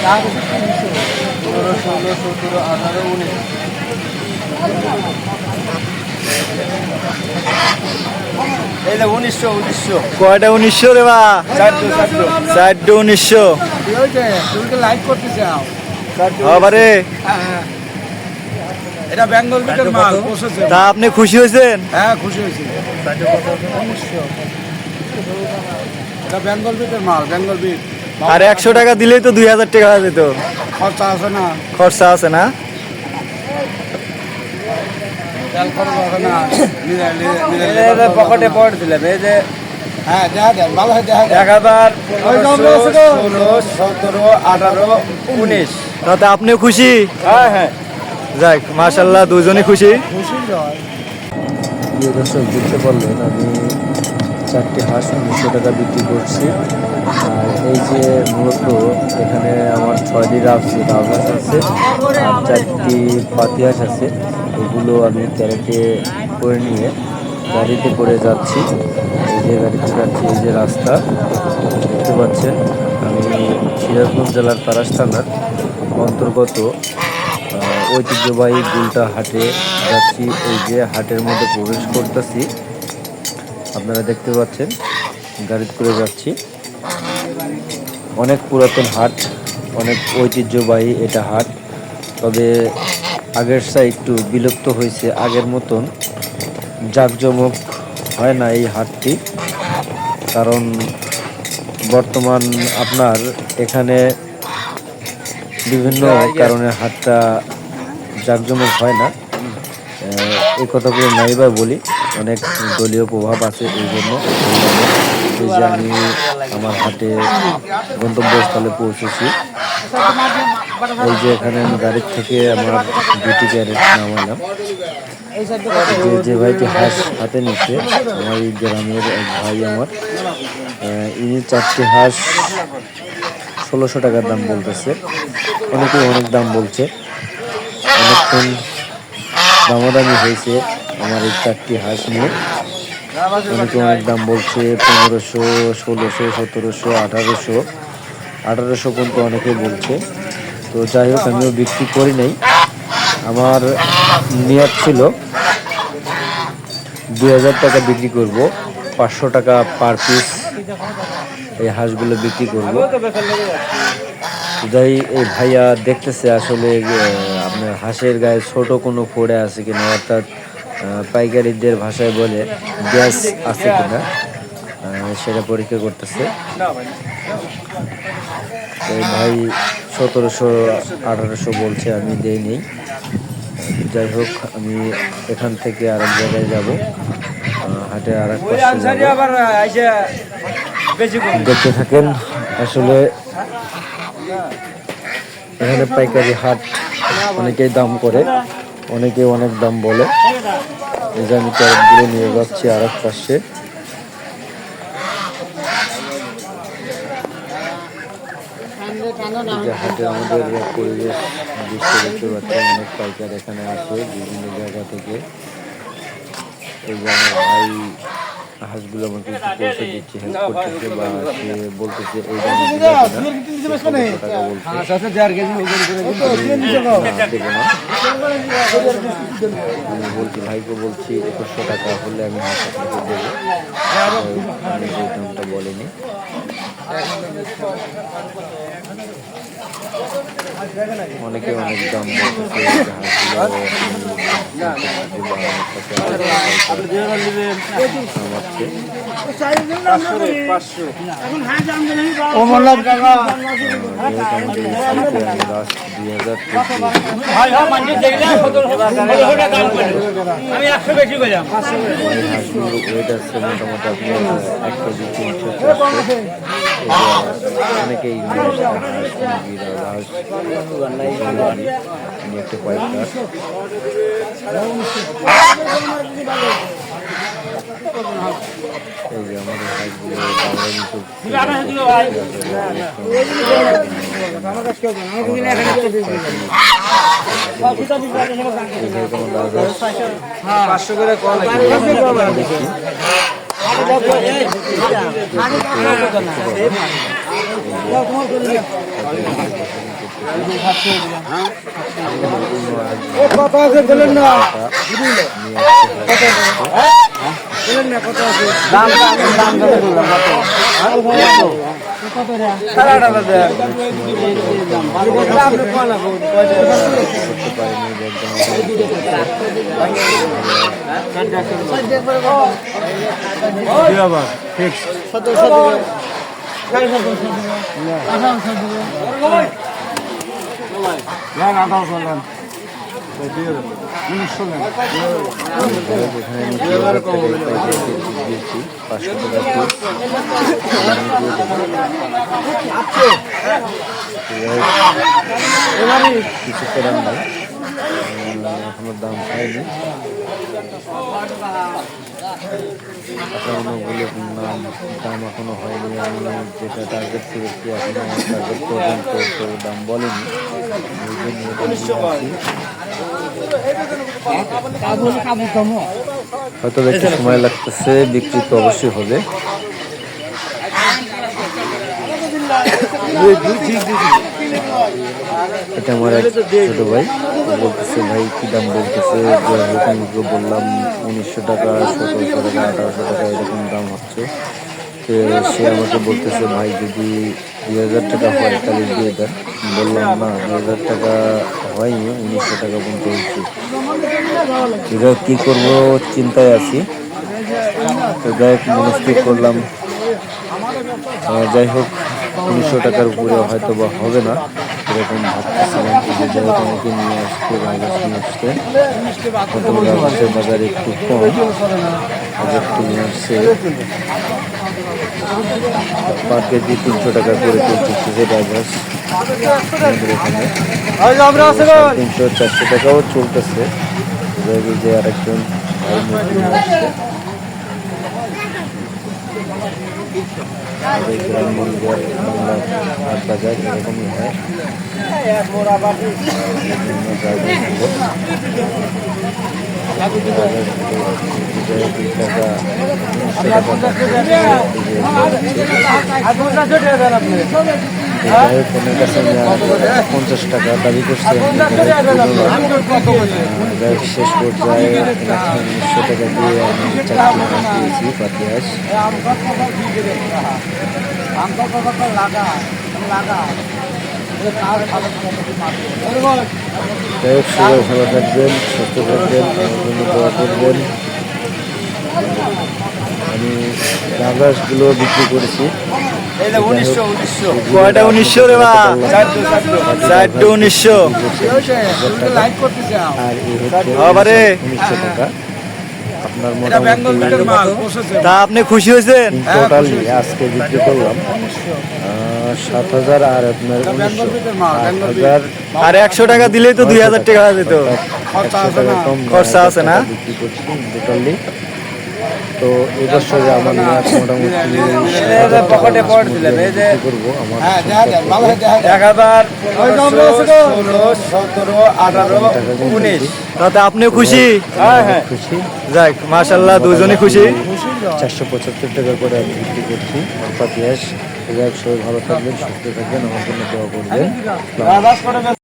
15, 16, 17, 18, 19। এই যে 1900। কয়টা 1900 রে বা? 4 1900। তুমি লাইক করতে চাও? বাবারে, এটা বেঙ্গল বিটের মাল। তা আপনি খুশি হয়েছেন? হ্যাঁ, খুশি হয়েছি। এটা বেঙ্গল বিটের মাল, বেঙ্গল বিট। আর 100 টাকা দিলেই তো 2000 টাকা হয়ে যেত। খরচা আছে না? খরচা আছে না? তেল খরচ আছে না? পকেটে পড়ে দিলাম। এই যে হ্যাঁ, দেখা দেন ভালো হয়। দেখা 1000, 16, 17, 18, 19। তাতে আপনিও খুশি? হ্যাঁ হ্যাঁ, যাক, মাশাআল্লাহ, দুজনই খুশি। খুশি হয়। প্রিয় দর্শক, বুঝতে পারলেন আমি 4টি হাঁস 1900 টাকা বিক্রি করছি। আর এই যে মূলত এখানে আমার 6টি রাজহাঁস আছে আর 4টি পাতি হাঁস আছে। এগুলো আমি ক্যারেটে করে নিয়ে গাড়িতে করে যাচ্ছি। এই যে গাড়িতে যাচ্ছি, এই যে রাস্তা দেখতে পাচ্ছেন। আমি সিরাজগঞ্জ জেলার তারাস থানার অন্তর্গত ঐতিহ্যবাহী গুলটা হাটে যাচ্ছি। এই যে হাটের মধ্যে প্রবেশ করতেছি, আপনারা দেখতে পাচ্ছেন, গাড়িতে করে যাচ্ছি। অনেক পুরাতন হাট, অনেক ঐতিহ্যবাহী এটা হাট। তবে আগের চেয়ে একটু বিলুপ্ত হয়েছে, আগের মতন জাঁকজমক হয় না এই হাটটি। কারণ বর্তমান আপনার এখানে বিভিন্ন কারণে হাটটা জাঁকজমক হয় না। এই কথাগুলো নাইবার বলি, অনেক দলীয় প্রভাব আছে। এই জন্য এই যে আমি আমার হাটে গন্তব্যস্থলে পৌঁছেছি। এই যে এখানে আমি গাড়ির থেকে আমার 2টি ক্যারেট নামালাম। যে ভাইটি হাঁস হাতে নিচ্ছে আমার এই গ্রামের এক ভাই আমার, ইনি 4টি হাঁস 1600 টাকার দাম বলতেছে। অনেকে অনেক দাম বলছে, অনেকক্ষণ দামাদামি হয়েছে আমার এই 4টি হাঁস নিয়ে। অনেকে অনেক দাম বলছে, 1500, 1600, 1700, 1800 পর্যন্ত অনেকে বলছে। তো যাই হোক, আমিও বিক্রি করি নাই। আমার নিয়ত ছিল 2000 টাকা বিক্রি করব, 500 টাকা পার পিস এই হাঁসগুলো বিক্রি করব। যাই, এই ভাইয়া দেখতেছে আসলে আপনার হাঁসের গায়ে ছোট কোনো ফোড়া আছে কিনা, অর্থাৎ পাইকারিদের ভাষায় বলে গ্যাস আছে কিনা, সেটা পরীক্ষা করতেছে। এই ভাই 1700, 1800 বলছে, আমি দেই নেই। যাই হোক, আমি এখান থেকে আরেক জায়গায় যাব, হাটে আরেক পাশে যাব। দেখতে থাকেন। আসলে এখানে পাইকারি হাট, অনেকেই দাম করে, অনেকে অনেক দাম বলে। এই যে আমি ক্যারেটগুলো নিয়ে যাচ্ছি আরেক পাশে। হাটের আমাদের পরিবেশ দৃশ্য দেখতে পাচ্ছি, অনেক পাইকার এখানে আসে বিভিন্ন জায়গা থেকে। এই যে আমার ভাই হাঁসগুলো আমাকে একটু পৌঁছে দিচ্ছে, হেল্প করতেছে, বা সে বলতেছে এই দামে দিবে না, টাকা বলছে দেবো না। আমি বলছি, ভাইকে বলছি 2100 টাকা হলে আমি হাঁস আপনাকে দেবো। আমি সেই দামটা বলিনি। অনেকে অনেক দাম বলতেছে অনেকেই একটা পাইকার। এই যে আমাদের হাঁসগুলো কত আছে বলেন না, দাম দাম কিছু করার নাই, এখনো দাম পাইনি। এখনোগুলো দাম এখনো হয়নি। আমি যেটা টার্গেট করেছি এখনো আমার টার্গেট পর্যন্ত তো দাম বলেনি, হয়তো একটু সময় লাগতেছে, বিক্রি তো অবশ্যই হবে। এটা আমার এক ছোট ভাই বলতেছে, ভাই কি দাম বলতেছে, যে বললাম 1900 টাকা, 1700 টাকা, 1800 টাকা এরকম দাম হচ্ছে। তো সে আমাকে বলতেছে, ভাই যদি 2000 টাকা হয় তাহলে দিয়ে দেন। বললাম না, 2000 টাকা হয়নি, 1900 টাকা পর্যন্ত হচ্ছে। এটা কী করবো চিন্তায় আছি। তো যাই হোক মনস্থির করলাম, যাই হোক 1900 টাকার উপরে হয়তো বা হবে না, এরকম ভাবতেছিলাম। যে যাই হোক আমাকে নিয়ে আসতে, গাছ নিয়ে আসতে, হয়তো গাছের বাজারে একটু কম, একটু নিয়ে আসছে পার কেজি 300 টাকা করে চলতেছে, যেটা গাছ আমাদের এখানে 300-400 টাকাও চলতেছে। যে আরেকজন ভাই নিয়ে আসছে, আমাদের গ্রামগঞ্জের বাংলা হাট বাজার এরকমই হয়। কাছে 50 টাকা দাবি করছে, শেষ পর্যায়ে 1900 টাকা দিয়ে আমি চাকরি দিয়েছি পাতিয়াস। যাই হোক সবাই ভালো থাকবেন, সুস্থ থাকবেন, আমার জন্য দোয়া করবেন। আমি গাছগুলো বিক্রি করেছি, কয়টা 1900 রে বা 1900 আর এই হচ্ছে 1900 টাকা। আপনার মোটামুটি তা আপনি খুশি হয়েছেন? টোটালি আজকে বিক্রি করলাম 7000 আর আপনার 1900 আর 100 টাকা দিলেই তো 2000 টাকা হয়ে যেত। 100 টাকা কম খরচা আছে না? বিক্রি করছি টোটালি। তো এই বছরে আমার মাছ মোটামুটি পকেটে পড় দিলেন, এই যে করবো আমার 1000, 16, 17, 18, 19। তাতে আপনিও খুশি? হ্যাঁ খুশি। যাক মাশাআল্লাহ, দুজনই খুশি। 475 টাকা করে আমি বিক্রি করছি পাতিয়াস। সবাই ভালো থাকবেন, সুস্থ থাকবেন, আমার জন্য দোয়া করবেন।